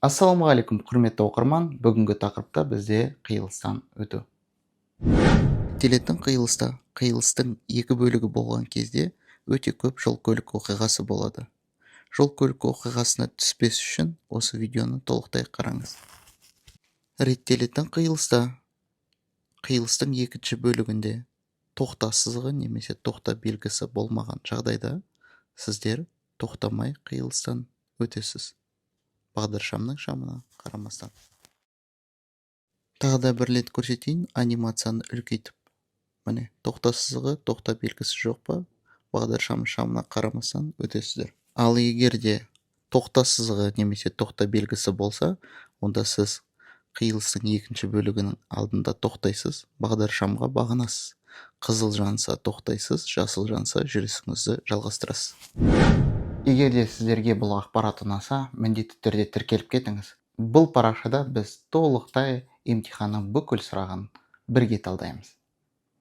Ассалаумағалейкум, құрметті оқырман. Бүгінгі тақырыпта бізде қиылыстан өту. Реттелетін қиылыста қиылыстың екі бөлігі болған кезде өте көп жол-көлік оқиғасы болады. Жол-көлік оқиғасына түспес үшін осы видеоны толықтай қараңыз. Реттелетін қиылыста қиылыстың екінші бөлігінде тоқта сызығы немесе тоқта белгісі болмаған жағдайда сіздер тоқтамай қиылыстан өтесіз. Бағдаршамның шамына қарамастан. Тағы да бір рет көрсетейін, анимацияны үлкейтіп. Міне, тоқта сызығы, тоқта белгісі жоқ па? Бағдаршамның шамына қарамастан өтесіздер. Ал егер де тоқта сызығы немесе тоқта белгісі болса, онда сіз қиылыстың екінші бөлігінің алдында тоқтайсыз, бағдаршамға бағынасыз. Қызыл жанса тоқтайсыз, жасыл жанса жүрісіңізді жалғастырасыз. Егер де сіздерге бұл ақпарат ұнаса, міндетті түрде тіркеліп кетіңіз. Бұл парақшада біз толықтай емтиханның бүкіл сұрағын бірге талдаймыз.